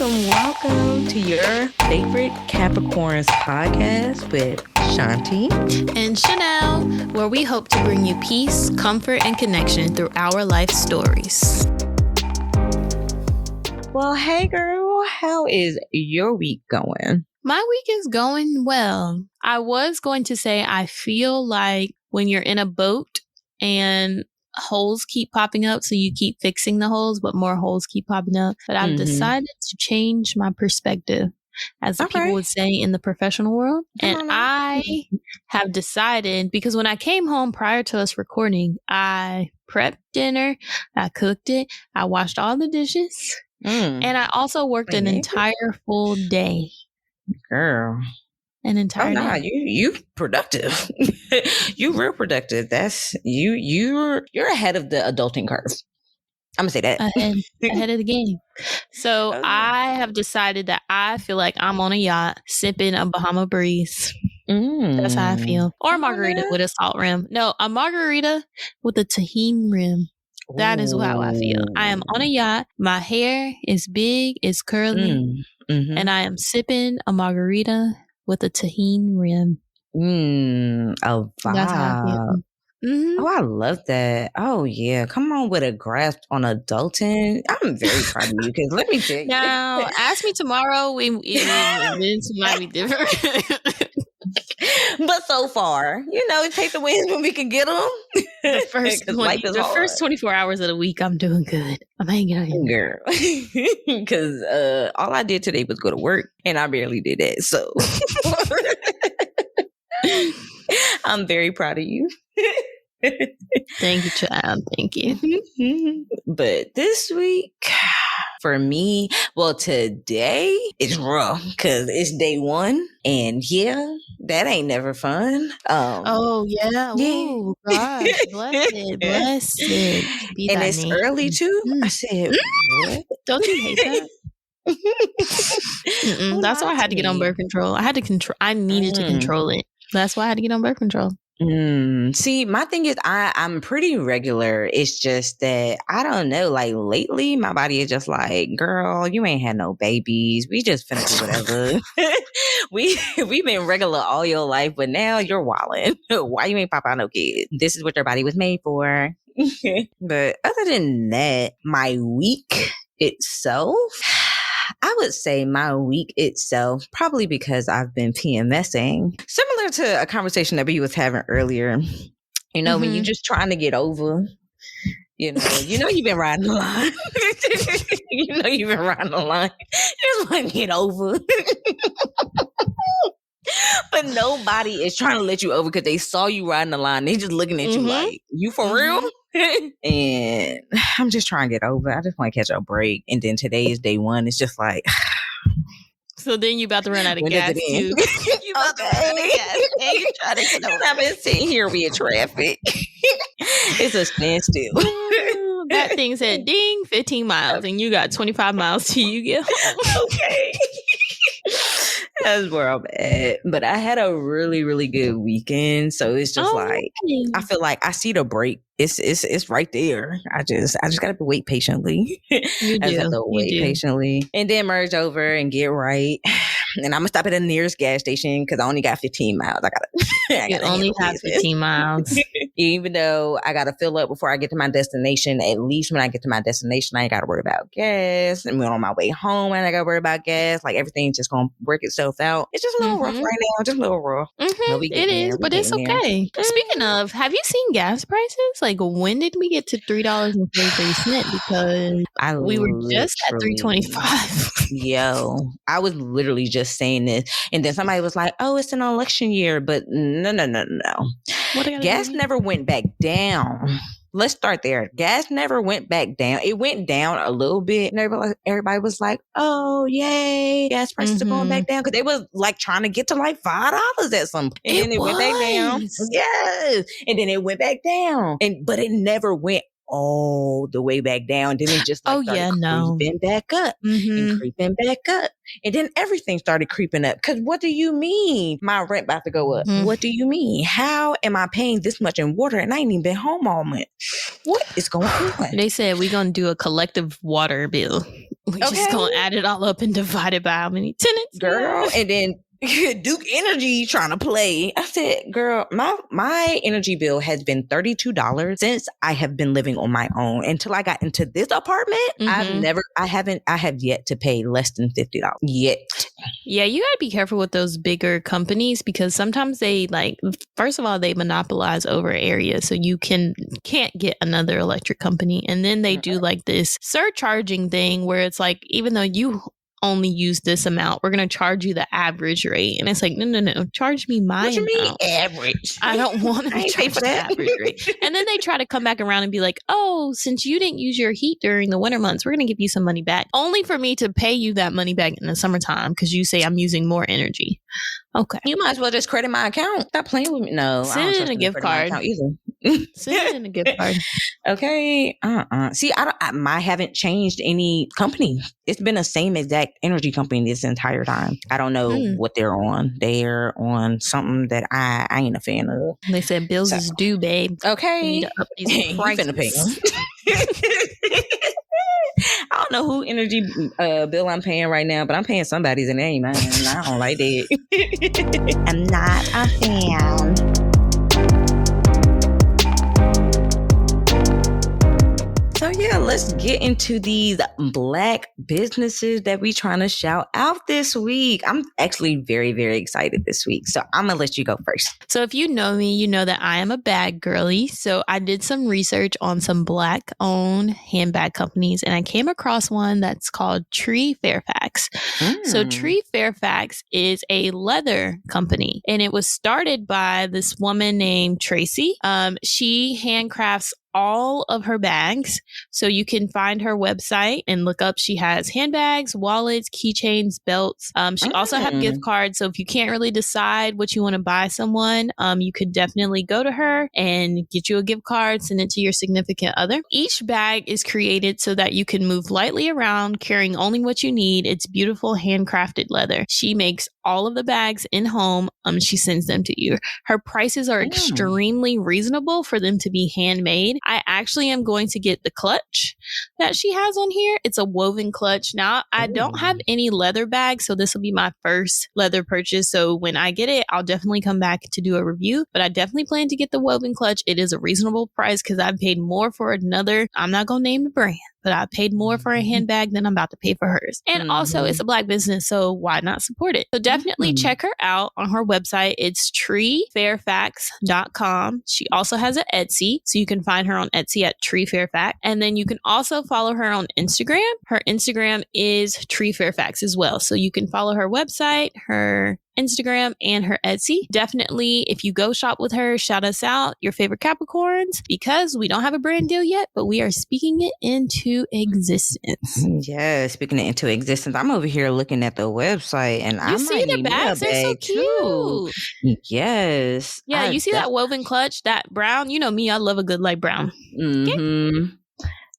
Welcome to your favorite Capricorns podcast with Shanti and Chanel, where we hope to bring you peace, comfort, and connection through our life stories. Well, hey girl, how is your week going? My week is going well. I was going to say I feel like when you're in a boat and holes keep popping up, so you keep fixing the holes, but more holes keep popping up. But I've decided to change my perspective, as the people would say in the professional world. And I have decided, because when I came home prior to us recording, I prepped dinner, I cooked it, I washed all the dishes, and I also worked an entire full day. Girl. An entire day. You productive. You real productive. That's you're ahead of the adulting curve. I'm gonna say that. Ahead of the game. So I have decided that I feel like I'm on a yacht sipping a Bahama breeze. That's how I feel. Or a margarita with a salt rim. No, a margarita with a tahini rim. That is how I feel. I am on a yacht. My hair is big, it's curly, and I am sipping a margarita with a tahini rim. A vibe. That's how I feel. Oh, I love that. Oh, yeah. Come on with a grasp on adulting. I'm very proud of you because let me tell you. Now, ask me tomorrow. This might be different. But so far, take the wins when we can get them. The first 24 hours of the week, I'm doing good. I'm hanging out here. Girl. Because all I did today was go to work, and I barely did that. So I'm very proud of you. Thank you, child. Thank you. But this week, for me, well, today it's rough because it's day one, and that ain't never fun. Oh yeah. Ooh, gosh, blessed. Be and thy it's name. early too. I said, what? Don't you hate that? That's why I had to get on birth control. I needed to control it. That's why I had to get on birth control. See, my thing is I'm pretty regular. It's just that I don't know, like lately my body is just like, girl, you ain't had no babies. We just finna do whatever. We've been regular all your life, but now you're wildin'. Why you ain't pop out no kids? This is what your body was made for. But other than that, my week itself, I would say my week itself, probably because I've been PMSing, similar to a conversation that we was having earlier. When you're just trying to get over, you've been riding the line. You've been riding the line. You just want to get over. But nobody is trying to let you over because they saw you riding the line. They just looking at you like, you for real? And I'm just trying to get over. I just want to catch a break. And then today is day one. It's just like... So then you about to run out of gas too. You about to run out of gas. And you try to get over. I've been sitting here with traffic. It's a standstill. That thing said ding, 15 miles, and you got 25 miles till you get home. Okay. That's where I'm at. But I had a really, really good weekend. So it's just I feel like I see the break. It's right there. I just gotta wait patiently. You do. Have to wait patiently. And then merge over and get right. And I'm gonna stop at the nearest gas station because I only got 15 miles. You only have 15 miles. Even though I gotta fill up before I get to my destination, at least when I get to my destination, I ain't gotta worry about gas. And when on my way home, I ain't gotta worry about gas. Like everything's just gonna work itself out. It's just a little rough right now. Just a little rough. It is, but it's okay. Speaking of, have you seen gas prices? Like, when did we get to $3.33? Because we were just at $3.25. Yo, I was literally just saying this, and then somebody was like, "Oh, it's an election year," but no. Gas never went back down. Let's start there. Gas never went back down. It went down a little bit, and everybody was like, "Oh, yay! Gas prices are going back down," because they was like trying to get to like $5 at some point, and then it went back down. Yes, and then it went back down, but it never went all the way back down. Then it just creeping back up and creeping back up. And then everything started creeping up. Because what do you mean my rent about to go up? What do you mean? How am I paying this much in water and I ain't even been home all month? What is going on? They said we're going to do a collective water bill. We just gonna add it all up and divide it by how many tenants, girl, and then Duke Energy trying to play. I said, girl, my energy bill has been $32 since I have been living on my own. Until I got into this apartment, I have yet to pay less than $50 yet. Yeah, you gotta be careful with those bigger companies because sometimes they first of all, they monopolize over areas, so you can't get another electric company, and then they do like this surcharging thing where it's like, even though you only use this amount, we're going to charge you the average rate. And it's like, no, charge me my amount. What you mean average? I don't want to be charged the average rate. And then they try to come back around and be like, oh, since you didn't use your heat during the winter months, we're going to give you some money back. Only for me to pay you that money back in the summertime because you say I'm using more energy. Okay. You might as well just credit my account. Stop playing with me. No, send it in a gift card. Send it in a gift card. Okay. See, I haven't changed any company. It's been the same exact energy company this entire time. I don't know what they're on. They're on something that I ain't a fan of. They said bills is due, babe. Okay. You need to up these prices. You finna pay. I don't know who energy bill I'm paying right now, but I'm paying somebody's and it ain't mine. I don't like that. I'm not a fan. So yeah, let's get into these Black businesses that we trying to shout out this week. I'm actually very, very excited this week. So I'm going to let you go first. So if you know me, you know that I am a bag girly. So I did some research on some Black owned handbag companies and I came across one that's called Tree Fairfax. So Tree Fairfax is a leather company and it was started by this woman named Tracy. She handcrafts all of her bags. So you can find her website and look up. She has handbags, wallets, keychains, belts. She also has gift cards. So if you can't really decide what you want to buy someone, you could definitely go to her and get you a gift card, send it to your significant other. Each bag is created so that you can move lightly around, carrying only what you need. It's beautiful handcrafted leather. She makes all of the bags in home. She sends them to you. Her prices are extremely reasonable for them to be handmade. I actually am going to get the clutch that she has on here. It's a woven clutch. Now, I don't have any leather bags, so this will be my first leather purchase. So when I get it, I'll definitely come back to do a review, but I definitely plan to get the woven clutch. It is a reasonable price because I paid more for another. I'm not going to name the brand, but I paid more for a handbag than I'm about to pay for hers. And also it's a Black business, so why not support it? So definitely check her out on her website. It's treefairfax.com. She also has an Etsy, so you can find her on Etsy at Tree Fairfax. And then you can also follow her on Instagram. Her Instagram is Tree Fairfax as well. So you can follow her website, her Instagram, and her Etsy. Definitely, if you go shop with her, shout us out, your favorite Capricorns, because we don't have a brand deal yet, but we are speaking it into existence. Yeah, speaking it into existence. I'm over here looking at the website and I see the bags, they're so cute. Yes. Yeah, you see that woven clutch, that brown? You know me, I love a good light brown. Okay.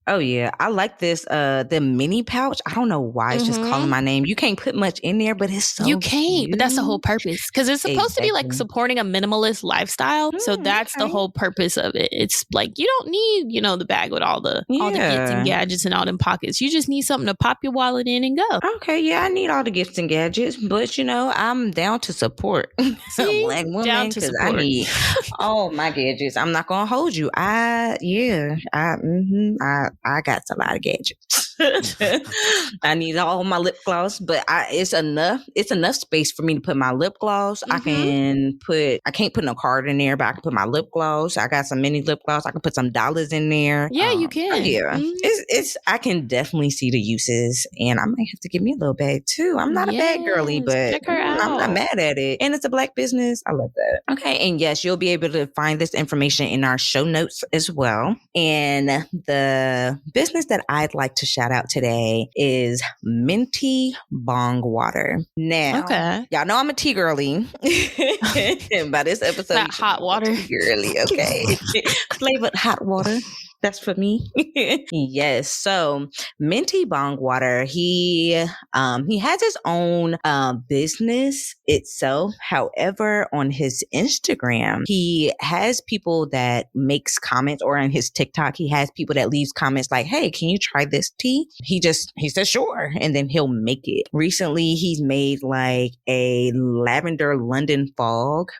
Oh yeah, I like this. The mini pouch. I don't know why it's just calling my name. You can't put much in there, but it's so you can't. cute. But that's the whole purpose because it's supposed to be like supporting a minimalist lifestyle. So that's the whole purpose of it. It's like you don't need the bag with all the gifts and gadgets and all them pockets. You just need something to pop your wallet in and go. Okay, yeah, I need all the gifts and gadgets, but I'm down to support a Black woman because I need all my gadgets. I'm not gonna hold you. I got a lot of gadgets. I need all my lip gloss, but it's enough. It's enough space for me to put my lip gloss. I can't put no card in there, but I can put my lip gloss. I got some mini lip gloss. I can put some dollars in there. Yeah, you can. It's I can definitely see the uses, and I might have to give me a little bag too. I'm not a bag girly, but check her out. I'm not mad at it. And it's a Black business. I love that. Okay, and yes, you'll be able to find this information in our show notes as well. And the business that I'd like to shout out today is MintyBongWater. Now, y'all know I'm a tea girly. And by this episode, that hot water. Tea girly, okay? Flavored hot water. That's for me. Yes. So MintyBongWater, he has his own business itself. However, on his Instagram, he has people that makes comments, or on his TikTok, he has people that leaves comments like, "Hey, can you try this tea?" He says sure, and then he'll make it. Recently, he's made like a lavender London fog.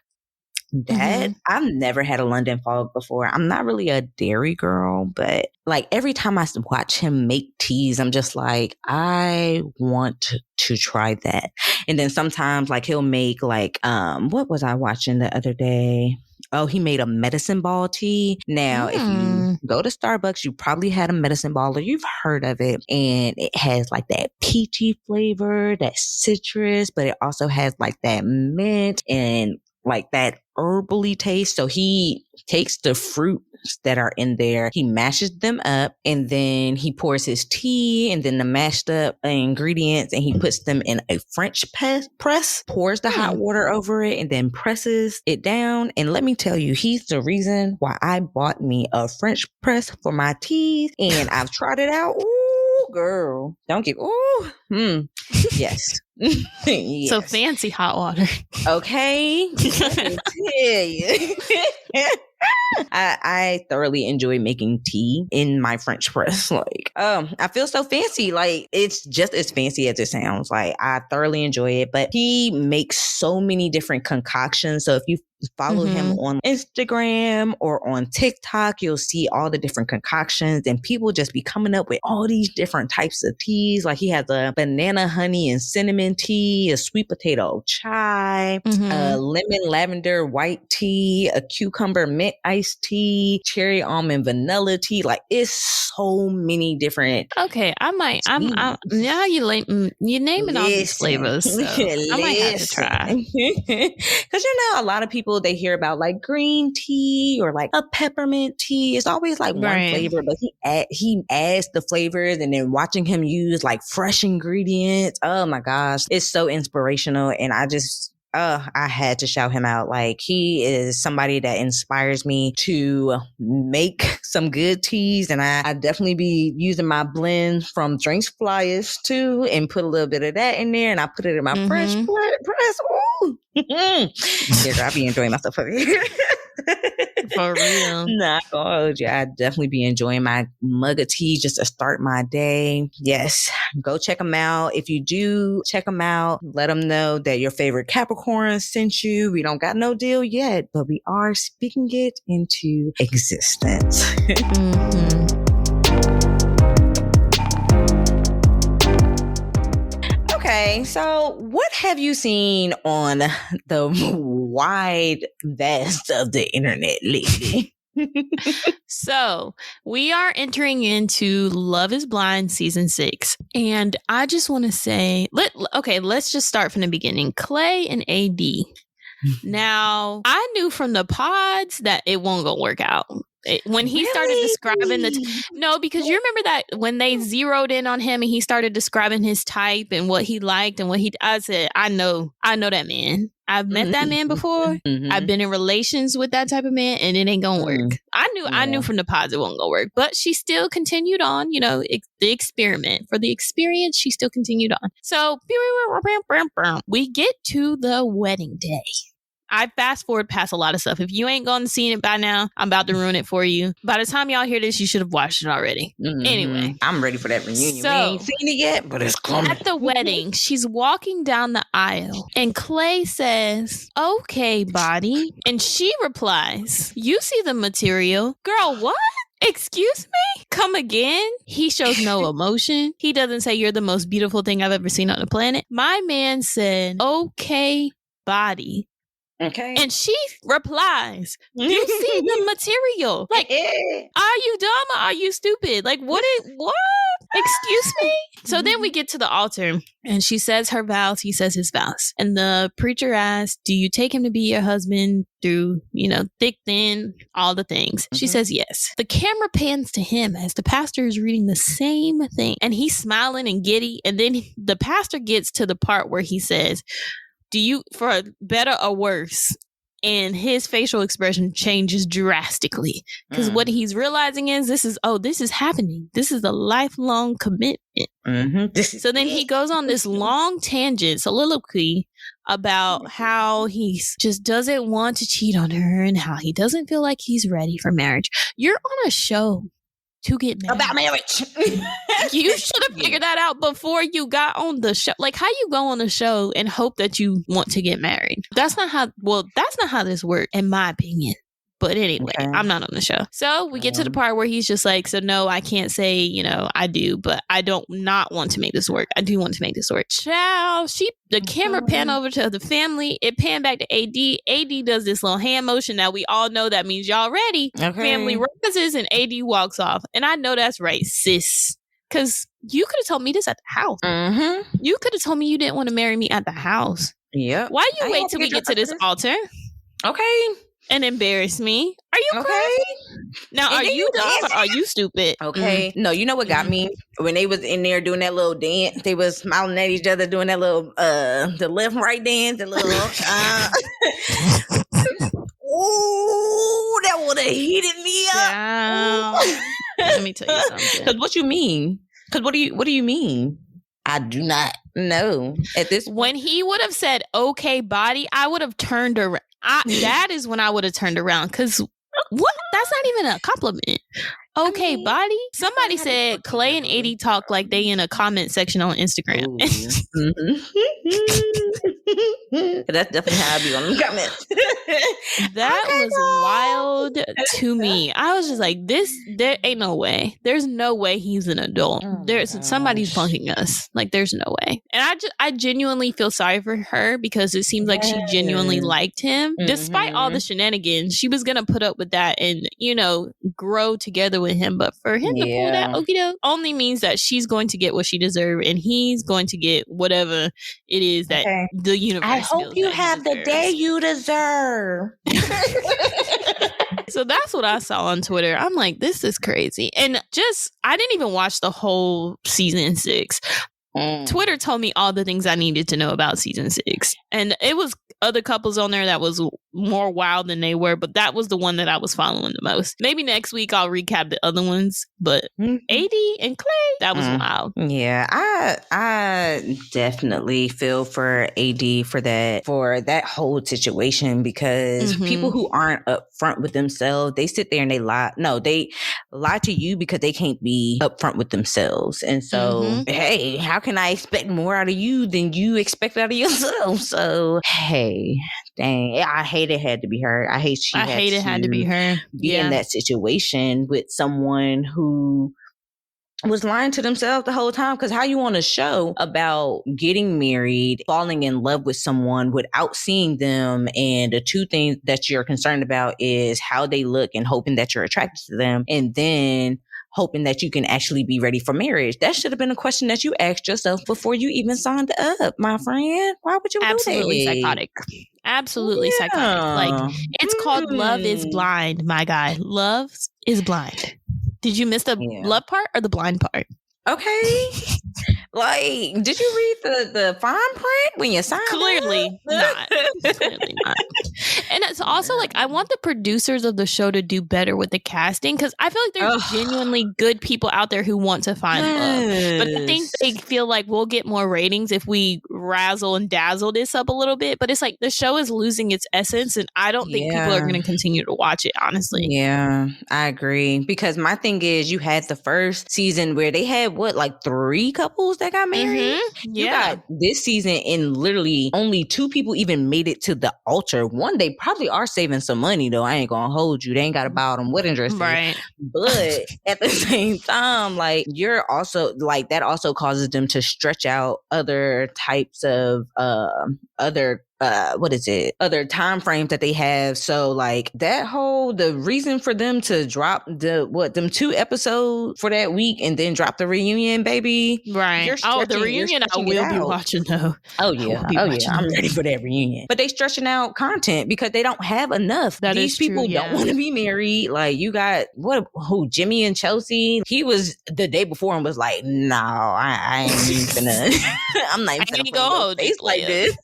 That I've never had a London fog before. I'm not really a dairy girl, but like every time I watch him make teas, I'm just like, I want to try that. And then sometimes like he'll make like, what was I watching the other day? Oh, he made a medicine ball tea. Now, if you go to Starbucks, you probably had a medicine ball or you've heard of it. And it has like that peachy flavor, that citrus, but it also has like that mint and like that herbally taste. So he takes the fruits that are in there, he mashes them up, and then he pours his tea and then the mashed up ingredients, and he puts them in a French press, pours the hot water over it, and then presses it down. And let me tell you, he's the reason why I bought me a French press for my teas, and I've tried it out. Ooh, girl, don't get yes. Yes. So fancy hot water. Okay. Let me tell you. I thoroughly enjoy making tea in my French press. Like, I feel so fancy. Like, it's just as fancy as it sounds. Like, I thoroughly enjoy it. But he makes so many different concoctions. So if you follow him on Instagram or on TikTok, you'll see all the different concoctions, and people just be coming up with all these different types of teas. Like, he has a banana honey and cinnamon tea, a sweet potato chai, a lemon lavender white tea, a cucumber mint iced tea, cherry almond vanilla tea. Like, it's so many different. Okay, I'm now you naming all these flavors. So I might have to try. Because a lot of people, they hear about like green tea or like a peppermint tea. It's always like one flavor, but he adds the flavors, and then watching him use like fresh ingredients. Oh my gosh, it's so inspirational, and I had to shout him out. Like, he is somebody that inspires me to make some good teas. And I definitely be using my blend from Drinks Flyers too, and put a little bit of that in there. And I put it in my French press. Ooh. Yes, I be enjoying myself over here. For real. Nah, I definitely be enjoying my mug of tea just to start my day. Yes, go check them out. If you do check them out, let them know that your favorite Capricorn sent you. We don't got no deal yet, but we are speaking it into existence. Okay, so what have you seen on the wide vast of the internet lately? So we are entering into Love is Blind season 6. And I just want to say, let's just start from the beginning. Clay and AD. Now, I knew from the pods that it won't go work out. When he started describing because you remember that when they zeroed in on him and he started describing his type and what he liked and I said, I know that man. I've met that man before. I've been in relations with that type of man, and it ain't gonna work. I knew from the pods it won't go work, but she still continued on, the experiment. For the experience, she still continued on. So we get to the wedding day. I fast forward past a lot of stuff. If you ain't gone and seen it by now, I'm about to ruin it for you. By the time y'all hear this, you should have watched it already. Anyway. I'm ready for that reunion. So, we ain't seen it yet, but it's coming. At the wedding, she's walking down the aisle, and Clay says, "Okay, body." And she replies, "You see the material. Girl, what? Excuse me? Come again?" He shows no emotion. He doesn't say, "You're the most beautiful thing I've ever seen on the planet." My man said, "Okay, body." Okay. And she replies, "You see the material. Like, are you dumb or are you stupid? Like, what? Excuse me?" So then we get to the altar, and she says her vows. He says his vows. And the preacher asks, "Do you take him to be your husband through, thick, thin, all the things?" She says yes. The camera pans to him as the pastor is reading the same thing, and he's smiling and giddy. And then the pastor gets to the part where he says, "Do you, for better or worse?" and his facial expression changes drastically because what he's realizing is this is happening. This is a lifelong commitment. So then he goes on this long tangent, soliloquy about how he just doesn't want to cheat on her and how he doesn't feel like he's ready for marriage. You're on a show to get married. About marriage. You should have figured that out before you got on the show. Like, how you go on a show and hope that you want to get married? That's not how this works, in my opinion. But anyway, I'm not on the show. So we get to the part where he's just like, so no, I can't say, I do, but I don't not want to make this work. I do want to make this work. Ciao. The camera pan over to the family. It pan back to AD. AD does this little hand motion. Now we all know that means y'all ready. Family rises and AD walks off. And I know that's right, sis. Because you could have told me this at the house. You could have told me you didn't want to marry me at the house. Yep. Why you wait till we get to this altar? Okay. And embarrass me? Are you crazy? Now, are you dumb or are you stupid? Okay. No, you know what got me? When they was in there doing that little dance, they was smiling at each other, doing that little, the left and right dance, the little, ooh, that would have heated me up. Let me tell you something. Because what you mean? Because what do you mean? I do not know. At this when he would have said, okay, body, I would have turned around. That is when I would have turned around. Because what? That's not even a compliment. Okay, body. Somebody said Clay and AD talk like they in a comment section on Instagram. That's definitely how I be on the comments. That was wild to me. I was just like, there ain't no way. There's no way he's an adult. Somebody's punking us. Like, there's no way. And I genuinely feel sorry for her because it seems like she genuinely liked him. Despite all the shenanigans, she was going to put up with that and, grow together with him. But for him to pull that okie doke only means that she's going to get what she deserves and he's going to get whatever it is that the universe I hope you have the day you deserve. So that's what I saw on Twitter. I'm like, this is crazy. And I didn't even watch the whole season 6. Twitter told me all the things I needed to know about season 6. And it was other couples on there that was more wild than they were, but that was the one that I was following the most. Maybe next week I'll recap the other ones, but AD and Clay, that was wild. Yeah, I definitely feel for AD for that whole situation because people who aren't upfront with themselves, they sit there and they lie. No, they lie to you because they can't be upfront with themselves. And so, hey, how can I expect more out of you than you expect out of yourself? So, hey, dang, I hate it had to be her. I hate it had to be her. Be in that situation with someone who was lying to themselves the whole time. Because how you on a show about getting married, falling in love with someone without seeing them, and the two things that you're concerned about is how they look and hoping that you're attracted to them, and then hoping that you can actually be ready for marriage. That should have been a question that you asked yourself before you even signed up, my friend. Why would you Absolutely do that? Psychotic. Absolutely psychotic. Like, it's called Love is Blind, my guy. Love is blind. Did you miss the love part or the blind part? Okay. Like, did you read the fine print when you signed Clearly not. Clearly not. And it's also like, I want the producers of the show to do better with the casting because I feel like there's genuinely good people out there who want to find love. But I think they feel like we'll get more ratings if we razzle and dazzle this up a little bit. But it's like the show is losing its essence and I don't think people are going to continue to watch it, honestly. Yeah, I agree. Because my thing is, you had the first season where they had like 3 couples that got married. You got this season and literally only 2 people even made it to the altar. One, they probably are saving some money though. I ain't gonna hold you. They ain't got to buy them wedding dresses. Right. But at the same time, like, you're also like, that also causes them to stretch out other types of other time frames that they have. So like the reason for them to drop them 2 episodes for that week and then drop the reunion, baby. Right. The reunion I will be watching though. Oh yeah. I'm ready for that reunion. But they stretching out content because they don't have enough. These people don't want to be married. Like, you got Jimmy and Chelsea. He was the day before and was like, no, I ain't even gonna I'm not even gonna go face like this.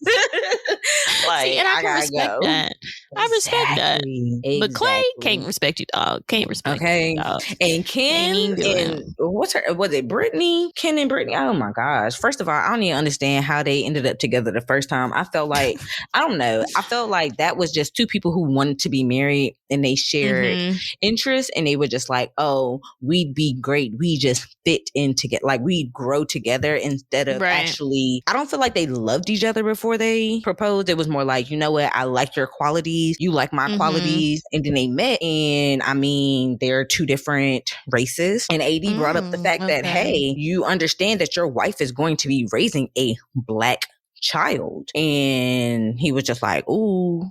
Like, see, and I can respect that. I respect that. Exactly. But Clay can't respect you, dog. Can't respect you, dog. And Ken and what's her? Was it Brittany? Ken and Brittany. Oh my gosh! First of all, I don't even understand how they ended up together the first time. I felt like I don't know. I felt like that was just two people who wanted to be married and they shared interests, and they were just like, "Oh, we'd be great. We just fit in together. Like we'd grow together instead of actually." I don't feel like they loved each other before they proposed. It was more like, you know what? I like your qualities. You like my qualities. And then they met. And I mean, they're two different races. And AD brought up the fact that, hey, you understand that your wife is going to be raising a Black child. And he was just like, ooh.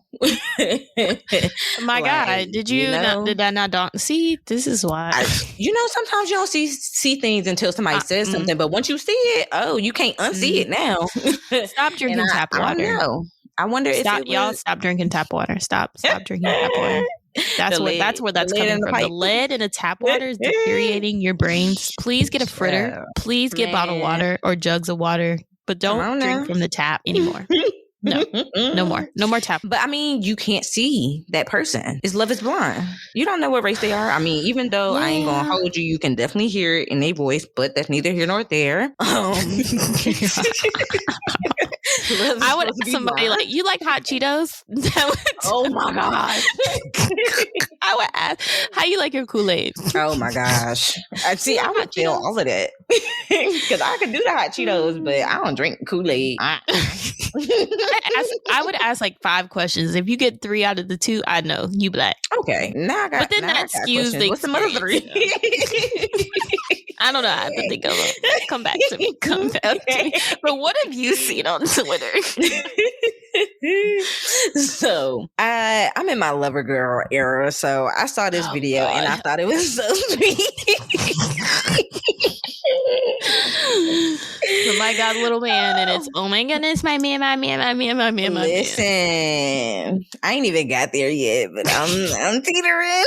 My God, did you not, did that not see? This is why. Sometimes you don't see things until somebody says something, but once you see it, you can't unsee it now. Stop drinking tap water. I don't know. I wonder if y'all stop drinking tap water. Stop drinking tap water. That's where that's coming from. The lead in the tap water is deteriorating your brains. Please get a fritter. Please get bottled water or jugs of water, but don't drink from the tap anymore. No more tap. But I mean, you can't see that person. It's Love is Blind. You don't know what race they are. I mean, even though I ain't gonna hold you, you can definitely hear it in their voice, but that's neither here nor there. I would ask somebody like, you like hot Cheetos? Oh my gosh. I would ask, how you like your Kool-Aid? Oh my gosh. I would feel all of that. Because I could do the hot Cheetos, but I don't drink Kool-Aid. I would ask like 5 questions. If you get 3 out of the 2, I know you Black. Okay. But then that skews the what's the other 3? I don't know. I have to think of it. Come back to me. To me. But what have you seen on Twitter? So I'm in my lover girl era. So I saw this video and I thought it was so sweet. Oh my God, little man, and it's oh my goodness, my man. Listen, I ain't even got there yet, but I'm teetering.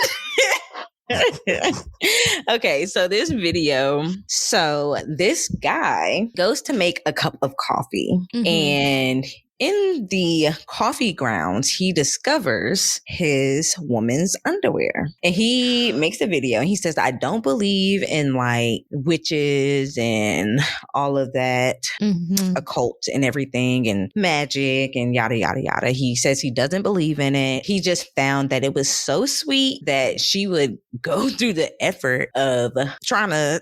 Okay, so this video. So this guy goes to make a cup of coffee, and in the coffee grounds, he discovers his woman's underwear. And he makes a video and he says, I don't believe in like witches and all of that occult and everything and magic and yada, yada, yada. He says he doesn't believe in it. He just found that it was so sweet that she would go through the effort of trying to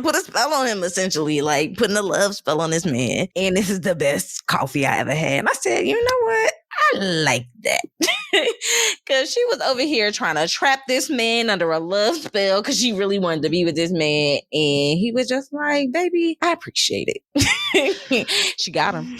put a spell on him, essentially, like putting a love spell on this man. And this is the best coffee I ever had. And I said, you know what? I like that. Because she was over here trying to trap this man under a love spell because she really wanted to be with this man. And he was just like, baby, I appreciate it. She got him.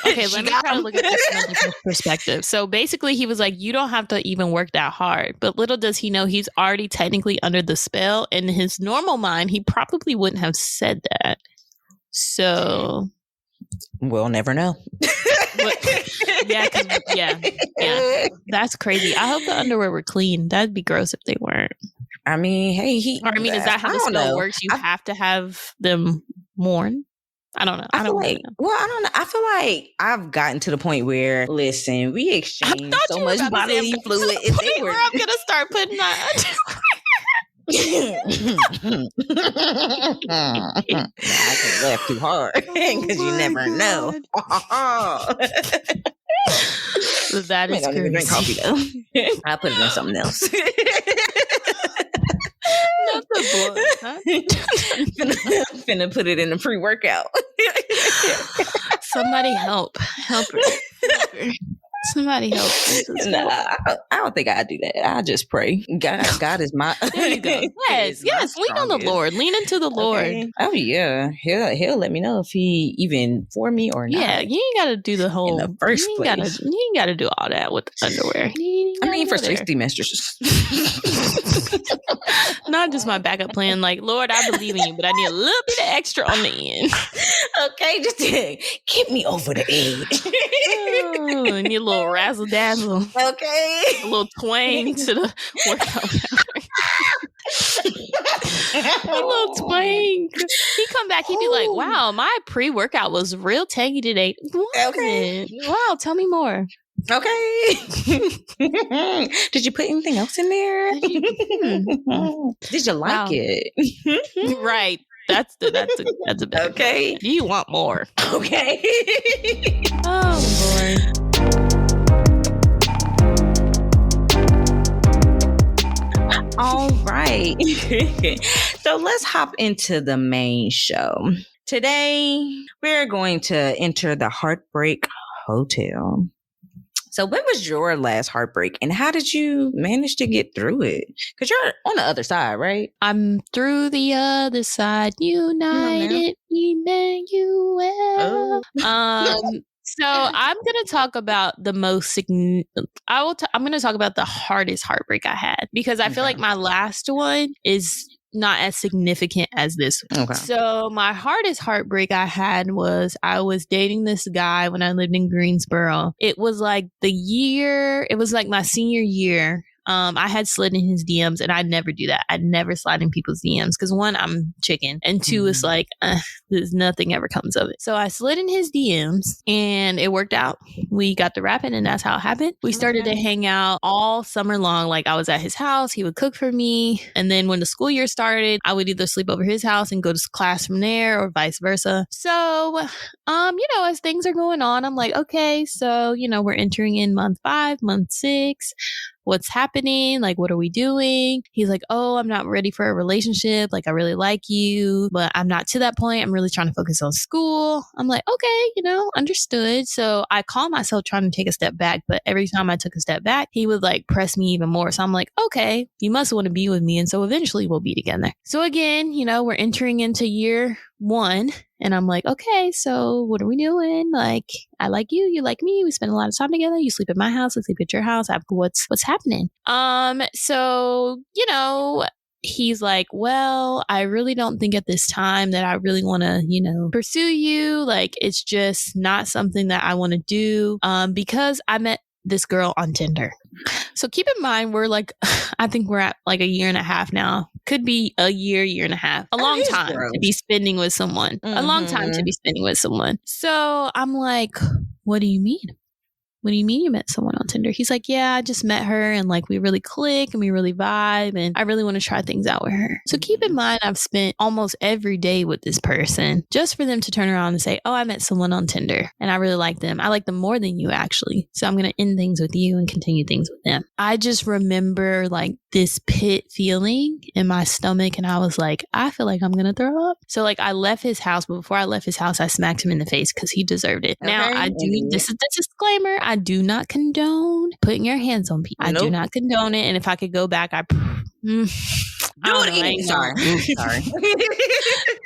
Okay, let me try to look at this from a different perspective. So basically, he was like, you don't have to even work that hard. But little does he know he's already technically under the spell. In his normal mind, he probably wouldn't have said that. So we'll never know. Yeah. That's crazy. I hope the underwear were clean. That'd be gross if they weren't. I mean, hey, is that how the spell works? You have to have them worn? I don't know. I don't know. Well, I don't know. I feel like I've gotten to the point where, listen, we exchange so much bodily fluid. I'm gonna start putting my I can laugh too hard because you never know. That is crazy. Drink coffee though. I put it in something else. Not the blood. Huh? Finna put it in a pre-workout. Somebody help her. Somebody help. Nah, I don't think I do that. I just pray. God is my. There you go. Yes. Lean on the Lord. Lean into the Lord. Okay. Oh yeah, he'll let me know if he even for me or not. Yeah, you ain't got to do the whole. In the first place, you ain't got to do all that with the underwear. I mean, for 60 mistresses. Not just my backup plan. Like, Lord, I believe in you, but I need a little bit of extra on the end. Okay, just get me over the edge. And your little razzle dazzle. Okay. A little twang to the workout. A little twang. He come back, he'd be like, wow, my pre-workout was real tangy today. Okay. Wow, tell me more. Okay. Did you put anything else in there? Did you like it? Right. That's a better okay. Do you want more? Okay. Oh Lord. All right. So let's hop into the main show. Today, we're going to enter the Heartbreak Hotel. So when was your last heartbreak and how did you manage to get through it? Because you're on the other side, right? I'm through the other side. United Emmanuel. So I'm going to talk about the most I'm going to talk about the hardest heartbreak I had because I feel like my last one is not as significant as this one. Okay. So my hardest heartbreak I had was I was dating this guy when I lived in Greensboro. It was like my senior year. I had slid in his DMs and I'd never do that. I'd never slide in people's DMs because one, I'm chicken, and two, it's like there's nothing ever comes of it. So I slid in his DMs and it worked out. We got to rapping and that's how it happened. We started to hang out all summer long. Like I was at his house, he would cook for me, and then when the school year started, I would either sleep over his house and go to class from there or vice versa. So, as things are going on, I'm like, okay, so we're entering in month 5, month 6. What's happening? Like, what are we doing? He's like, oh, I'm not ready for a relationship. Like, I really like you, but I'm not to that point. I'm really trying to focus on school. I'm like, okay, understood. So I call myself trying to take a step back, but every time I took a step back, he would like press me even more. So I'm like, okay, you must want to be with me. And so eventually we'll be together. So again, we're entering into year 1. And I'm like, okay, so what are we doing? Like, I like you, you like me. We spend a lot of time together. You sleep at my house, I sleep at your house. What's happening? So, he's like, well, I really don't think at this time that I really want to, pursue you. Like, it's just not something that I want to do because I met this girl on Tinder. So keep in mind, we're like, I think we're at like a year and a half now. Could be a year and a half. A long time to be spending with someone. A long time to be spending with someone. So I'm like, what do you mean? What do you mean you met someone on Tinder? He's like, yeah, I just met her and like we really click and we really vibe and I really want to try things out with her. So keep in mind, I've spent almost every day with this person just for them to turn around and say, oh, I met someone on Tinder and I really like them. I like them more than you actually. So I'm going to end things with you and continue things with them. I just remember like this pit feeling in my stomach and I was like, I feel like I'm going to throw up. So like I left his house, but before I left his house, I smacked him in the face because he deserved it. Okay. Now this is the disclaimer. I do not condone putting your hands on people. Nope. I do not condone it. And if I could go back, Sorry.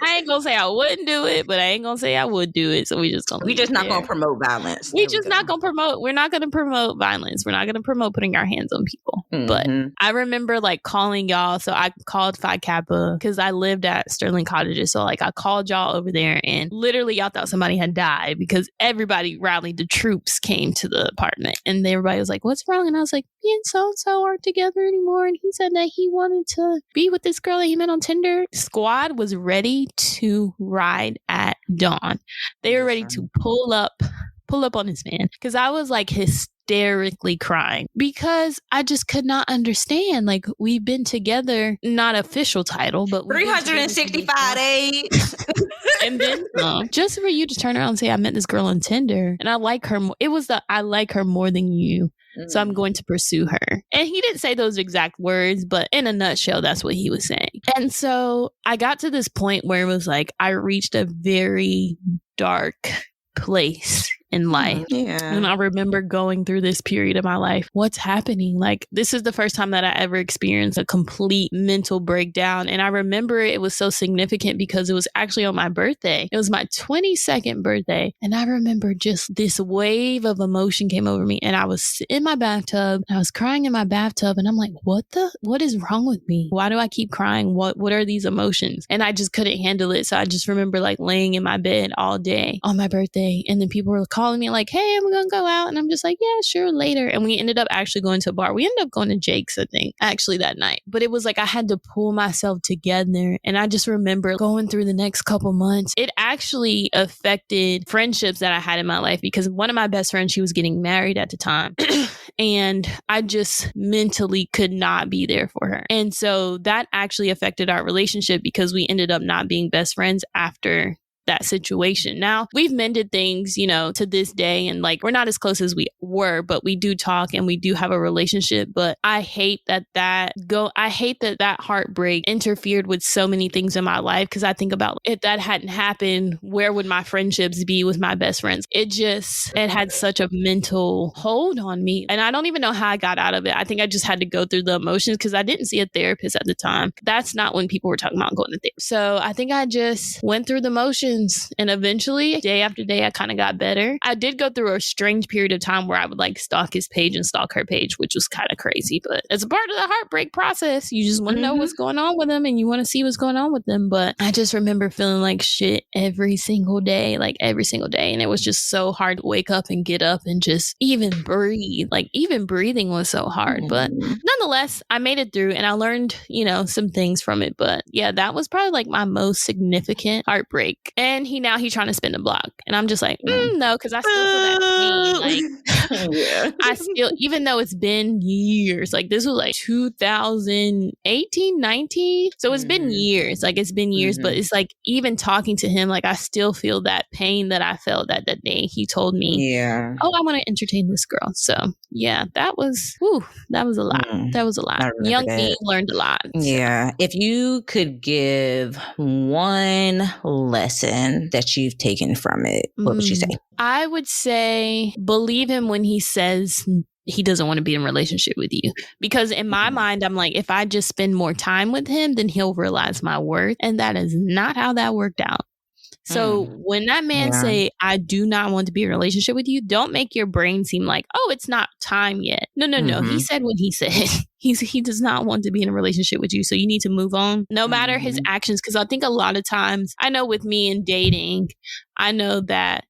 I ain't gonna say I wouldn't do it, but I ain't gonna say I would do it. So we just not gonna promote violence. We're not gonna promote violence. We're not gonna promote putting our hands on people. Mm-hmm. But I remember like calling y'all. So I called Phi Kappa because I lived at Sterling Cottages. So like I called y'all over there and literally y'all thought somebody had died because everybody rallied. The troops came to the apartment and everybody was like, what's wrong? And I was like, me and so-and-so aren't together anymore. And he said that he wanted to be with this girl that he met on Tinder. Squad was ready to ride at dawn. They were ready to pull up on this man because I was like hysterically crying because I just could not understand. Like we've been together, not official title, but 365 days. And then just for you to turn around and say I met this girl on Tinder and I like her. It was I like her more than you. So I'm going to pursue her. And he didn't say those exact words, but in a nutshell, that's what he was saying. And so I got to this point where it was like, I reached a very dark place in life. Yeah. And I remember going through this period of my life. What's happening? Like, this is the first time that I ever experienced a complete mental breakdown. And I remember it was so significant because it was actually on my birthday. It was my 22nd birthday. And I remember just this wave of emotion came over me. And I was in my bathtub. I was crying in my bathtub. And I'm like, what is wrong with me? Why do I keep crying? What are these emotions? And I just couldn't handle it. So I just remember like laying in my bed all day on my birthday. And then people were calling me like, hey, I'm going to go out. And I'm just like, yeah, sure, later. And we ended up actually going to a bar. We ended up going to Jake's, I think, actually that night. But it was like I had to pull myself together. And I just remember going through the next couple months. It actually affected friendships that I had in my life because one of my best friends, she was getting married at the time. And I just mentally could not be there for her. And so that actually affected our relationship because we ended up not being best friends after that situation. Now we've mended things, you know, to this day, and like we're not as close as we were, but we do talk and we do have a relationship. But I hate that heartbreak interfered with so many things in my life, because I think about if that hadn't happened, where would my friendships be with my best friends? It had such a mental hold on me, and I don't even know how I got out of it. I think I just had to go through the emotions because I didn't see a therapist at the time. That's not when people were talking about going to therapy. So I think I just went through the motions. And eventually, day after day, I kind of got better. I did go through a strange period of time where I would like stalk his page and stalk her page, which was kind of crazy. But it's a part of the heartbreak process. You just want to know what's going on with them and you want to see what's going on with them. But I just remember feeling like shit every single day. And it was just so hard to wake up and get up and just even breathe. Like even breathing was so hard. But nonetheless, I made it through and I learned, you know, some things from it. But yeah, that was probably like my most significant heartbreak. And he's trying to spin the block. And I'm just like, no, because I still feel that pain. Like, yeah. I still, even though it's been years, like this was like 2018, 19. So it's been years. Like it's been years, but it's like even talking to him, like I still feel that pain that I felt that day he told me, oh, I want to entertain this girl. So yeah, that was a lot. That was a lot. Young me learned a lot. Yeah. So. If you could give one lesson that you've taken from it, what would you say? I would say believe him when he says he doesn't want to be in a relationship with you. Because in my mind, I'm like, if I just spend more time with him, then he'll realize my worth. And that is not how that worked out. So when that man say, I do not want to be in a relationship with you, don't make your brain seem like, oh, it's not time yet. No. He said what he said. He does not want to be in a relationship with you. So you need to move on, no matter his actions. Because I think a lot of times, I know with me in dating, I know that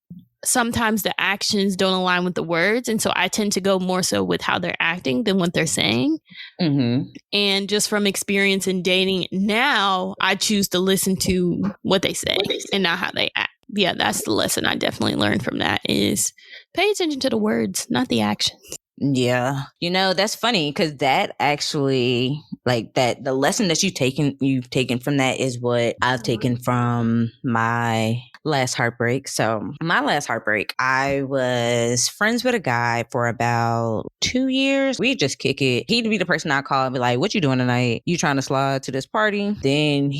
sometimes the actions don't align with the words. And so I tend to go more so with how they're acting than what they're saying. And just from experience in dating now, I choose to listen to what they say and not how they act. Yeah, that's the lesson I definitely learned from that is pay attention to the words, not the actions. Yeah. You know, that's funny because that actually, like the lesson that you've taken from that is what I've taken from my last heartbreak. So my last heartbreak, I was friends with a guy for about 2 years. We just kick it. He'd be the person I call and be like, what you doing tonight? You trying to slide to this party? Then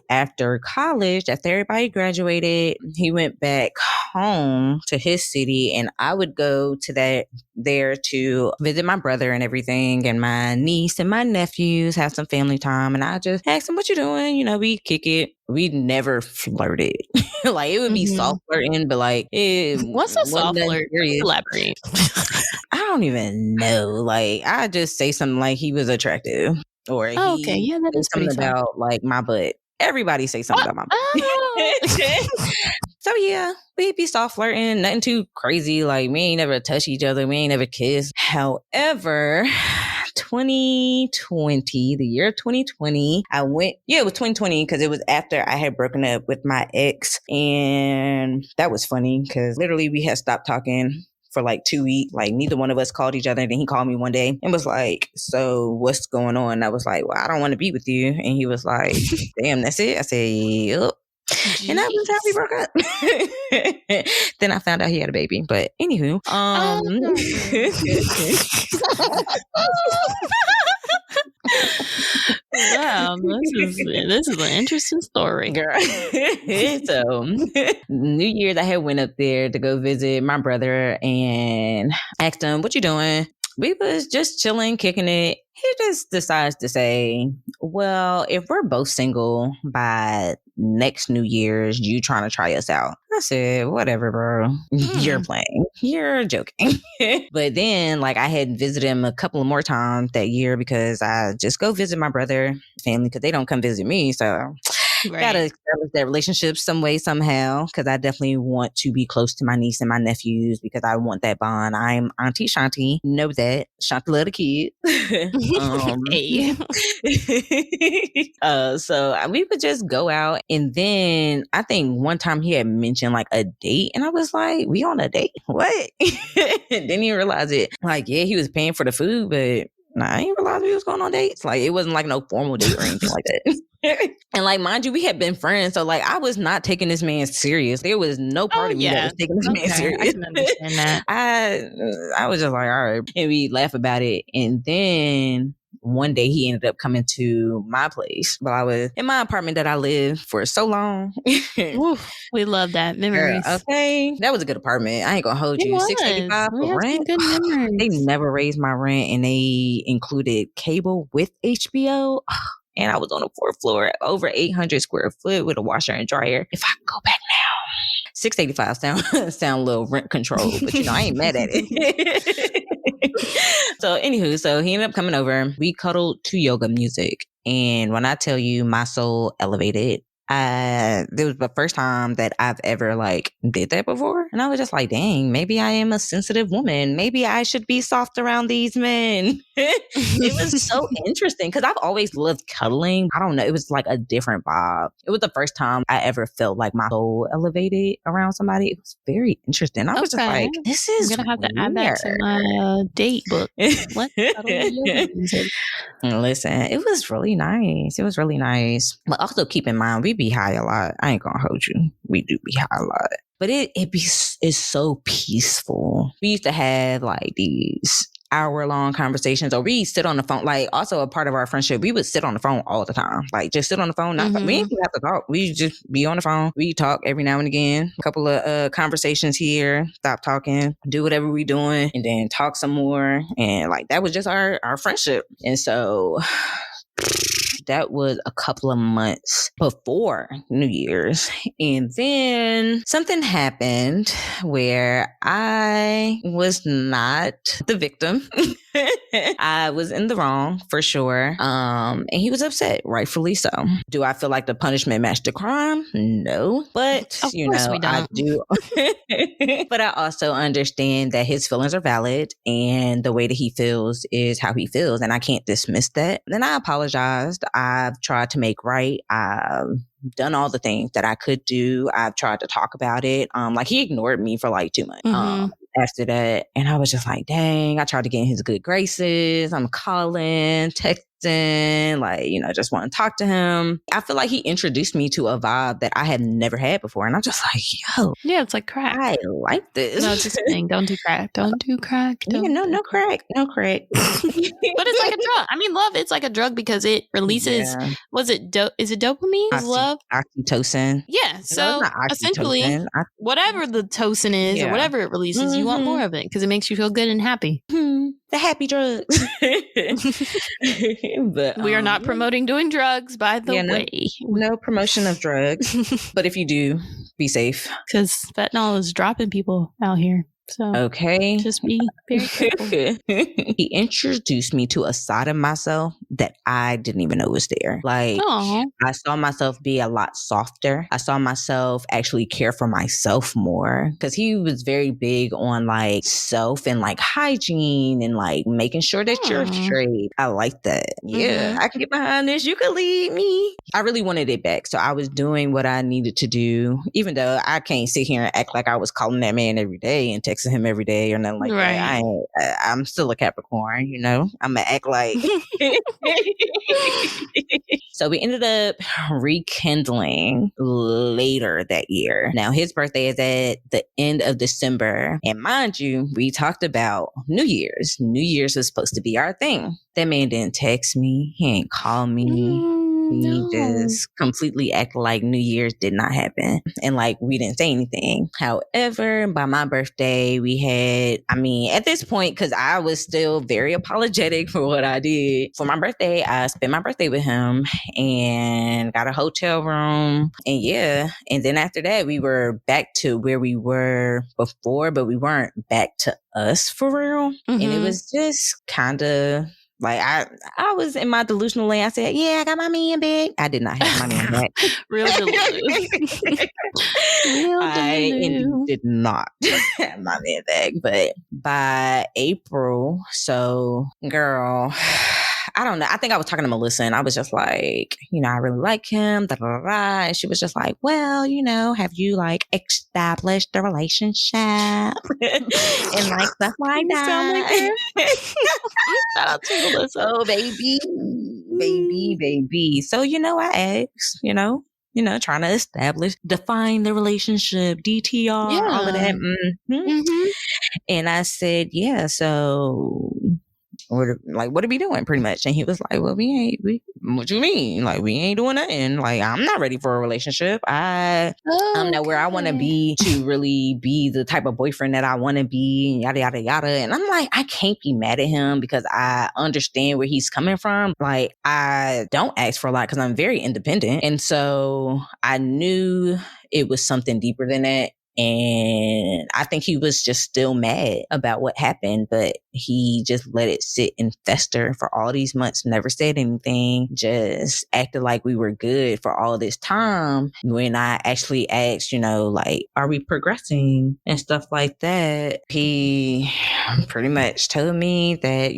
after college, after everybody graduated, he went back home to his city and I would go to there to visit my brother and everything and my niece and my nephews, have some family time. And I just ask them, what you doing? You know, we kick it. We never flirted. Like it would be soft flirting, but like what's a soft flirt? Elaborate. I don't even know. Like I just say something like he was attractive, or okay, yeah, that is something about like my butt. Everybody say something about my butt. So yeah, we'd be soft flirting, nothing too crazy. Like we ain't never touched each other, we ain't never kissed. However, 2020, the year 2020, it was 2020 because it was after I had broken up with my ex. And that was funny because literally we had stopped talking for like 2 weeks. Like neither one of us called each other. And then he called me one day and was like, so what's going on? And I was like, well, I don't want to be with you. And he was like, damn, that's it? I said, yep. Jeez. And that was how we broke up. Then I found out he had a baby. But anywho, wow, this is an interesting story, girl. So New Year's, I had went up there to go visit my brother and asked him, "What you doing?" We was just chilling, kicking it. He just decides to say, well, if we're both single by next New Year's, you trying to try us out? I said, whatever, bro. You're playing. You're joking. But then, like, I had visited him a couple of more times that year because I just go visit my brother family because they don't come visit me. So Gotta establish that relationship some way, somehow, because I definitely want to be close to my niece and my nephews because I want that bond. I'm Auntie Shanti. Know that. Shanti love the kids. Hey. So we would just go out. And then I think one time he had mentioned like a date. And I was like, we on a date? What? Didn't even realize it. Like, yeah, he was paying for the food, but I didn't realize we was going on dates. Like, it wasn't like no formal date or anything like that. And like, mind you, we had been friends. So like, I was not taking this man serious. There was no part of me that was taking this man serious. I can understand that. I was just like, all right. And we laugh about it. And then one day he ended up coming to my place while I was in my apartment that I lived for so long. Oof, we love that. Memories. Girl, okay. That was a good apartment. I ain't gonna hold you. $685 for rent. Good memories. They never raised my rent and they included cable with HBO. And I was on the 4th floor, over 800 square foot with a washer and dryer. If I could go back now, $685 sound a little rent control, but I ain't mad at it. So anywho, so he ended up coming over. We cuddled to yoga music. And when I tell you my soul elevated, this was the first time that I've ever like did that before. And I was just like, dang, maybe I am a sensitive woman. Maybe I should be soft around these men. It was so interesting because I've always loved cuddling. I don't know. It was like a different vibe. It was the first time I ever felt like my soul elevated around somebody. It was very interesting. I was just like, this is I'm going to have to add that to my date book. What? Listen, it was really nice. It was really nice. But also keep in mind, we be high a lot. I ain't gonna hold you. We do be high a lot. But it's so peaceful. We used to have like these hour-long conversations, or we sit on the phone. Like, also a part of our friendship, we would sit on the phone all the time. Like, just sit on the phone. We didn't even have to talk. We just be on the phone. We talk every now and again. A couple of conversations here. Stop talking. Do whatever we doing, and then talk some more. And like, that was just our friendship. And so that was a couple of months before New Year's. And then something happened where I was not the victim. I was in the wrong for sure. And he was upset, rightfully so. Do I feel like the punishment matched the crime? No. But, of course we don't. I do. But I also understand that his feelings are valid and the way that he feels is how he feels. And I can't dismiss that. Then I apologized. I've tried to make right. I've done all the things that I could do. I've tried to talk about it. Like, he ignored me for like 2 months. After that. And I was just like, dang, I tried to get in his good graces. I'm calling, texting, like, just want to talk to him. I feel like he introduced me to a vibe that I had never had before. And I'm just like, yo. Yeah, it's like crack. I like this. No, just saying, don't do crack. Don't do crack. No crack. No crack. But it's like a drug. I mean, love, it's like a drug because it releases, is it dopamine? Love? Oxytocin. Yeah. So essentially, whatever the tocin is or whatever it releases, you want more of it because it makes you feel good and happy. The happy drugs. But we are not promoting doing drugs, by the way. No promotion of drugs. But if you do, be safe. Because fentanyl is dropping people out here. So okay, just be very careful. He introduced me to a side of myself that I didn't even know was there. Like, I saw myself be a lot softer. I saw myself actually care for myself more because he was very big on like self and like hygiene and like making sure that you're straight. I like that. Yeah, I can get behind this. You can lead me. I really wanted it back. So I was doing what I needed to do, even though I can't sit here and act like I was calling that man every day and texting him every day or nothing like that. I'm still a Capricorn, I'm gonna act like. So we ended up rekindling later that year. Now his birthday is at the end of December, and mind you, we talked about New Year's. New Year's was supposed to be our thing. That man didn't text me. He ain't call me. He just completely acted like New Year's did not happen. And like, we didn't say anything. However, by my birthday, we had, at this point, because I was still very apologetic for what I did. For my birthday, I spent my birthday with him and got a hotel room. And then after that, we were back to where we were before, but we weren't back to us for real. And it was just kind of Like I was in my delusional land. I said, yeah, I got my man back. I did not have my man back. Real Delulu. Real I indeed Delulu. did not have my man back. But by April, so girl, I don't know. I think I was talking to Melissa and I was just like, I really like him. Da, da, da, da. And she was just like, well, have you like established the relationship and like stuff like You sound like that? her. Shout out to Melissa. Oh, baby. So, I asked, trying to define the relationship, DTR, all of that. Mm-hmm. And I said, yeah, so what are we doing pretty much? And he was like, well, what you mean? Like, we ain't doing nothing. Like, I'm not ready for a relationship. I'm not where I want to be to really be the type of boyfriend that I want to be, yada, yada, yada. And I'm like, I can't be mad at him because I understand where he's coming from. Like, I don't ask for a lot because I'm very independent. And so I knew it was something deeper than that. And I think he was just still mad about what happened, but he just let it sit and fester for all these months, never said anything, just acted like we were good for all this time. When I actually asked, like, are we progressing and stuff like that, he pretty much told me that,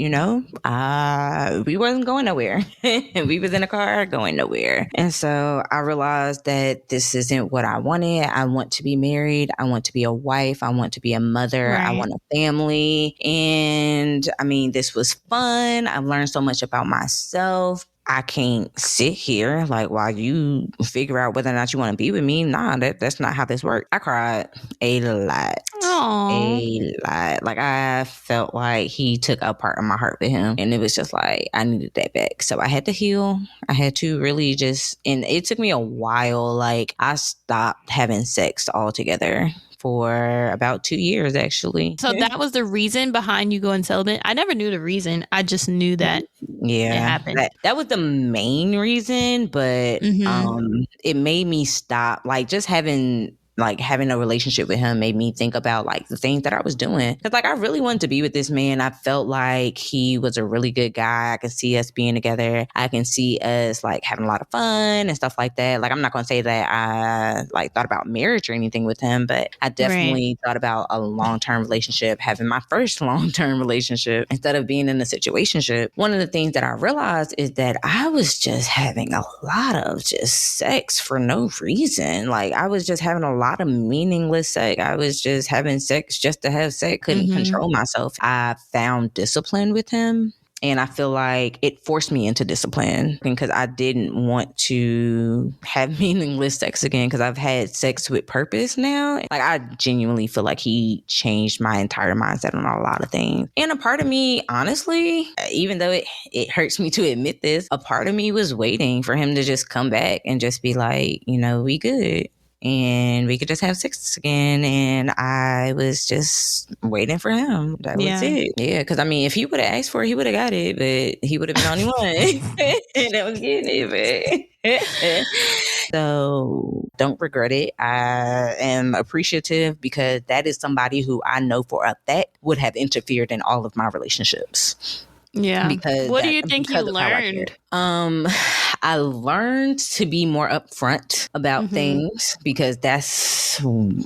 we wasn't going nowhere. We was in a car going nowhere. And so I realized that this isn't what I wanted. I want to be married. I want to be a wife. I want to be a mother. Right. I want a family. And I mean, this was fun. I've learned so much about myself. I can't sit here like while you figure out whether or not you want to be with me. Nah, that's not how this works. I cried a lot. Aww. A lot. Like I felt like he took a part of my heart with him. And it was just like, I needed that back. So I had to heal. I had to really and it took me a while. Like I stopped having sex altogether for about 2 years, actually. So that was the reason behind you going celibate? I never knew the reason. I just knew that it happened. That was the main reason, but it made me stop. Like just having a relationship with him made me think about like the things that I was doing. Because like I really wanted to be with this man. I felt like he was a really good guy. I could see us being together. I can see us like having a lot of fun and stuff like that. Like I'm not going to say that I like thought about marriage or anything with him, but I definitely thought about a long-term relationship, having my first long-term relationship instead of being in a situationship. One of the things that I realized is that I was just having a lot of just sex for no reason. Like I was just having a lot of meaningless sex. I was just having sex just to have sex. Couldn't control myself. I found discipline with him. And I feel like it forced me into discipline because I didn't want to have meaningless sex again because I've had sex with purpose now. Like I genuinely feel like he changed my entire mindset on a lot of things. And a part of me, honestly, even though it hurts me to admit this, a part of me was waiting for him to just come back and just be like, we good. And we could just have sex again. And I was just waiting for him. That was it. Yeah, because I mean, if he would have asked for it, he would have got it. But he would have been the only one that was getting it. So don't regret it. I am appreciative because that is somebody who I know for a fact would have interfered in all of my relationships. Yeah. Because what do you think you learned? I learned to be more upfront about things because that's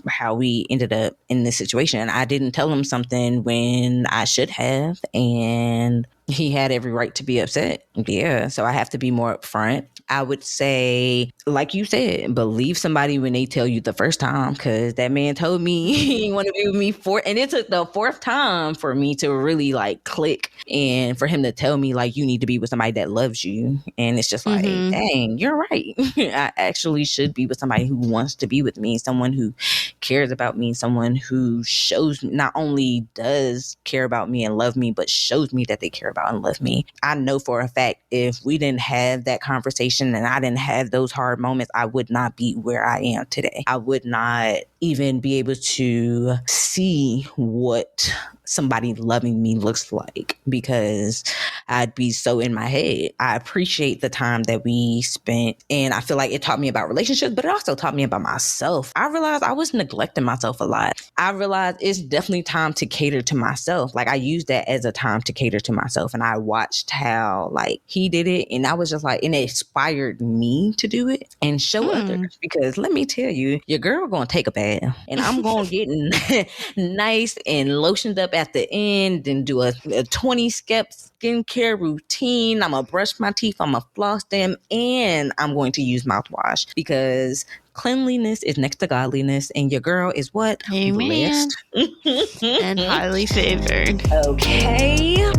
how we ended up in this situation. I didn't tell him something when I should have, and he had every right to be upset. Yeah. So I have to be more upfront. I would say, like you said, believe somebody when they tell you the first time, because that man told me he didn't want to be with me and it took the fourth time for me to really like click and for him to tell me like, you need to be with somebody that loves you. And it's just like, dang, you're right. I actually should be with somebody who wants to be with me, someone who cares about me, someone who shows me, not only does care about me and love me, but shows me that they care about and love me. I know for a fact if we didn't have that conversation and I didn't have those hard moments, I would not be where I am today. I would not even be able to see what somebody loving me looks like, because I'd be so in my head. I appreciate the time that we spent, and I feel like it taught me about relationships, but it also taught me about myself. I realized I was neglecting myself a lot. I realized it's definitely time to cater to myself. Like, I used that as a time to cater to myself, and I watched how like he did it, and I was just like, and it inspired me to do it and show others. Because let me tell you, your girl gonna take a bath, and I'm gonna get nice and lotioned up at the end, and do a 20-step skincare routine. I'm gonna brush my teeth, I'm gonna floss them, and I'm going to use mouthwash, because cleanliness is next to godliness, and your girl is what? Amen. Blessed. And highly favored. Okay.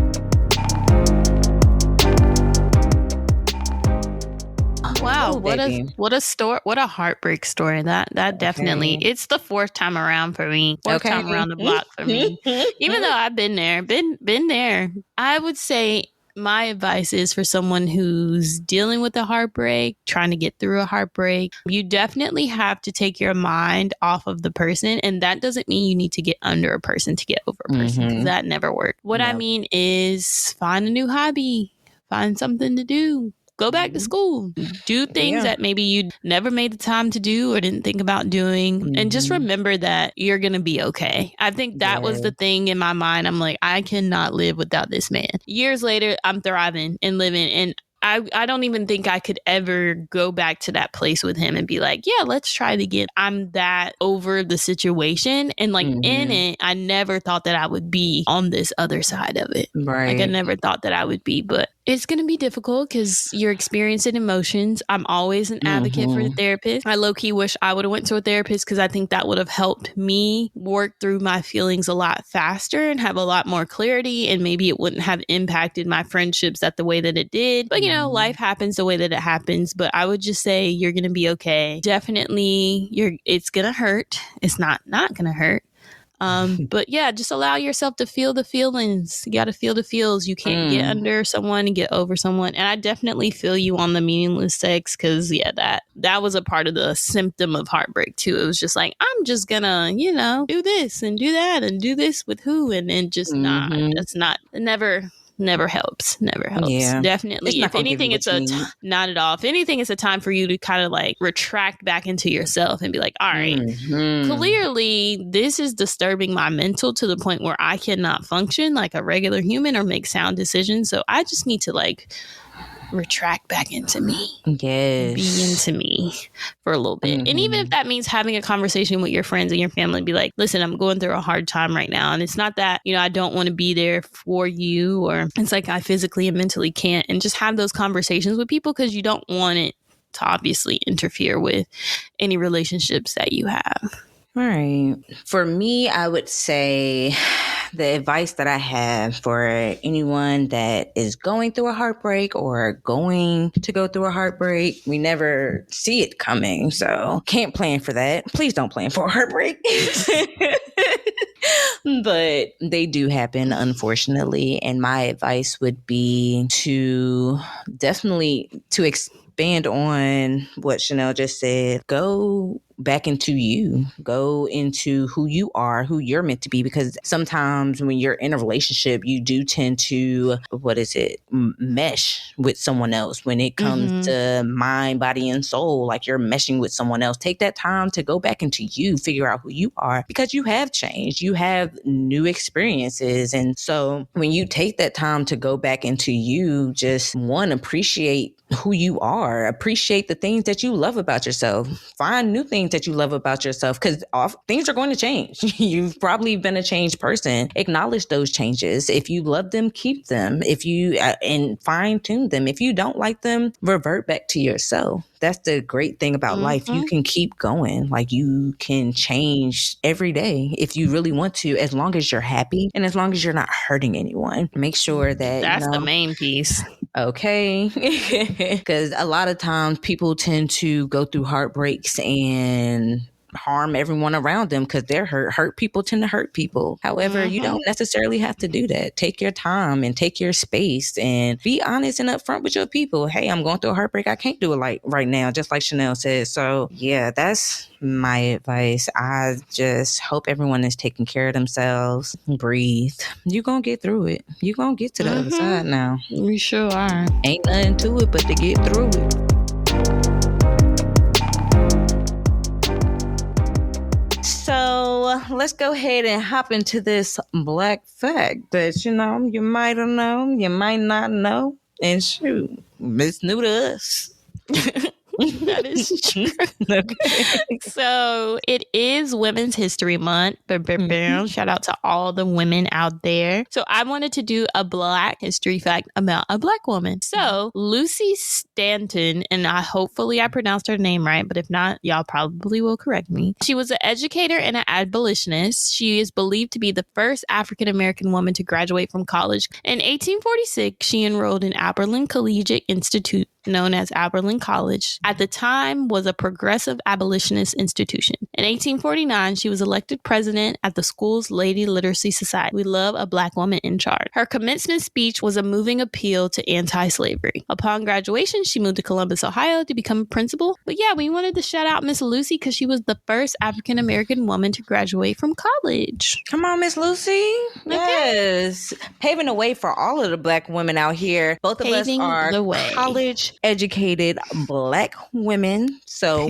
Wow, Oh, what baby. a heartbreak story. That definitely, it's the fourth time around for me. Fourth time around the block for me. Even though I've been there, been there. I would say my advice is for someone who's dealing with a heartbreak, trying to get through a heartbreak, you definitely have to take your mind off of the person. And that doesn't mean you need to get under a person to get over a person, because that never worked. What I mean is find a new hobby, find something to do. Go back to school, do things that maybe you never made the time to do or didn't think about doing. And just remember that you're going to be okay. I think that was the thing in my mind. I'm like, I cannot live without this man. Years later, I'm thriving and living. And I don't even think I could ever go back to that place with him and be like, yeah, let's try it again. I'm that over the situation. And like in it, I never thought that I would be on this other side of it. Right. Like I never thought that I would be, but it's going to be difficult because you're experiencing emotions. I'm always an advocate for the therapist. I low-key wish I would have went to a therapist, because I think that would have helped me work through my feelings a lot faster and have a lot more clarity. And maybe it wouldn't have impacted my friendships that the way that it did. But, you know, life happens the way that it happens. But I would just say you're going to be okay. Definitely, it's going to hurt. It's not going to hurt. But yeah, just allow yourself to feel the feelings. You got to feel the feels. You can't get under someone and get over someone. And I definitely feel you on the meaningless sex, because yeah, that was a part of the symptom of heartbreak too. It was just like, I'm just gonna, do this and do that and do this with who, and then just that's not, never helps. Yeah. Definitely. If anything, it's not at all. If anything, it's a time for you to kind of like retract back into yourself and be like, all right, clearly this is disturbing my mental to the point where I cannot function like a regular human or make sound decisions. So I just need to like retract back into me. Yes. Be into me for a little bit. And even if that means having a conversation with your friends and your family and be like, listen, I'm going through a hard time right now. And it's not that, I don't want to be there for you, or it's like I physically and mentally can't. And just have those conversations with people, because you don't want it to obviously interfere with any relationships that you have. All right. For me, I would say the advice that I have for anyone that is going through a heartbreak or going to go through a heartbreak, we never see it coming. So can't plan for that. Please don't plan for a heartbreak. But they do happen, unfortunately. And my advice would be to definitely expand on what Chanel just said. Go back into you. Go into who you are, who you're meant to be, because sometimes when you're in a relationship, you do tend to, mesh with someone else when it comes to mind, body, and soul. Like you're meshing with someone else. Take that time to go back into you, figure out who you are, because you have changed. You have new experiences. And so when you take that time to go back into you, just appreciate who you are, appreciate the things that you love about yourself, find new things that you love about yourself, because things are going to change. You've probably been a changed person. Acknowledge those changes. If you love them, keep them. If you and fine tune them. If you don't like them, revert back to yourself. That's the great thing about life. You can keep going. Like you can change every day if you really want to, as long as you're happy and as long as you're not hurting anyone. Make sure that that's the main piece. Okay. Because a lot of times people tend to go through heartbreaks and harm everyone around them because they're hurt. Hurt people tend to hurt people. However, you don't necessarily have to do that. Take your time and take your space and be honest and upfront with your people. Hey, I'm going through a heartbreak. I can't do it like right now, just like Chanel said. So yeah, that's my advice. I just hope everyone is taking care of themselves. Breathe. You're going to get through it. You're going to get to the other side now. We sure are. Ain't nothing to it but to get through it. So let's go ahead and hop into this black fact that, you might have known, you might not know. And shoot, it's new to us. That is true. Okay. So it is Women's History Month. Shout out to all the women out there. So I wanted to do a black history fact about a black woman. So Lucy Stanton, and hopefully I pronounced her name right, but if not, y'all probably will correct me. She was an educator and an abolitionist. She is believed to be the first African-American woman to graduate from college. In 1846, she enrolled in Aberlin Collegiate Institute, known as Aberlin College, at the time was a progressive abolitionist institution. In 1849, she was elected president at the school's Lady Literacy Society. We love a black woman in charge. Her commencement speech was a moving appeal to anti-slavery. Upon graduation, she moved to Columbus, Ohio to become a principal. But yeah, we wanted to shout out Miss Lucy because she was the first African-American woman to graduate from college. Come on, Miss Lucy. Okay. Yes. Paving the way for all of the black women out here. Both of us are college educated black women. So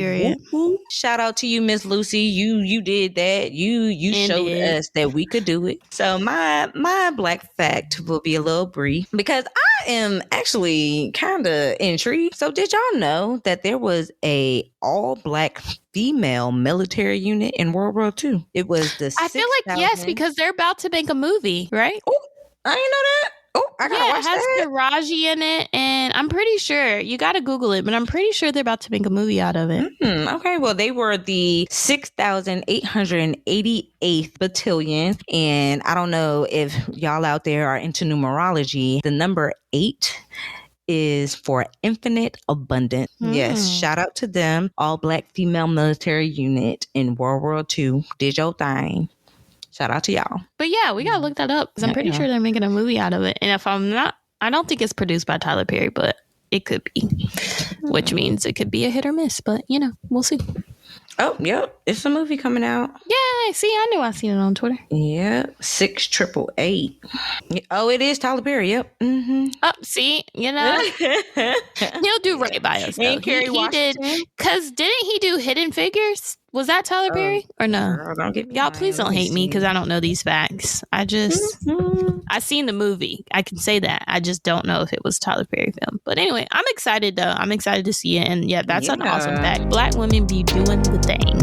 shout out to you, Miss Lucy. You did that. You showed us that we could do it. So my black fact will be a little brief because I am actually kind of intrigued. So did y'all know that there was a all black female military unit in World War II? It was the I feel like yes, because they're about to make a movie, right? Oh, I didn't know that. Oh, I gotta watch that. It has Taraji in it, and I'm pretty sure, you gotta Google it, but I'm pretty sure they're about to make a movie out of it. Okay, well, they were the 6,888th Battalion, and I don't know if y'all out there are into numerology. The number 8 is for infinite abundance. Yes, shout out to them. All black female military unit in World War II. Did your thing. Shout out to y'all. But yeah, we gotta look that up because I'm pretty sure they're making a movie out of it. And if I'm not, I don't think it's produced by Tyler Perry, but it could be, which means it could be a hit or miss. But we'll see. Oh, yep. It's a movie coming out. Yeah, see, I knew I seen it on Twitter. Yeah, 6888. Oh, it is Tyler Perry. Yep. Oh, see, he'll do right by us. He did, because didn't he do Hidden Figures? Was that Tyler Perry or no? Girl, y'all, please don't hate me because I don't know these facts. I seen the movie. I can say that. I just don't know if it was Tyler Perry film. But anyway, I'm excited though. I'm excited to see it. And yeah, that's an awesome fact. Black women be doing the thing.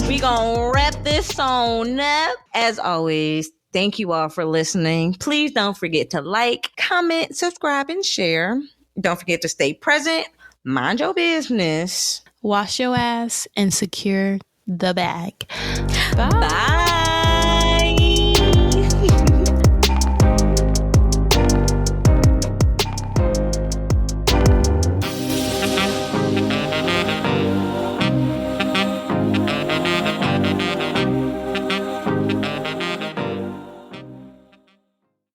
We gonna wrap this on up. As always, thank you all for listening. Please don't forget to like, comment, subscribe, and share. Don't forget to stay present, mind your business, wash your ass, and secure the bag. Bye.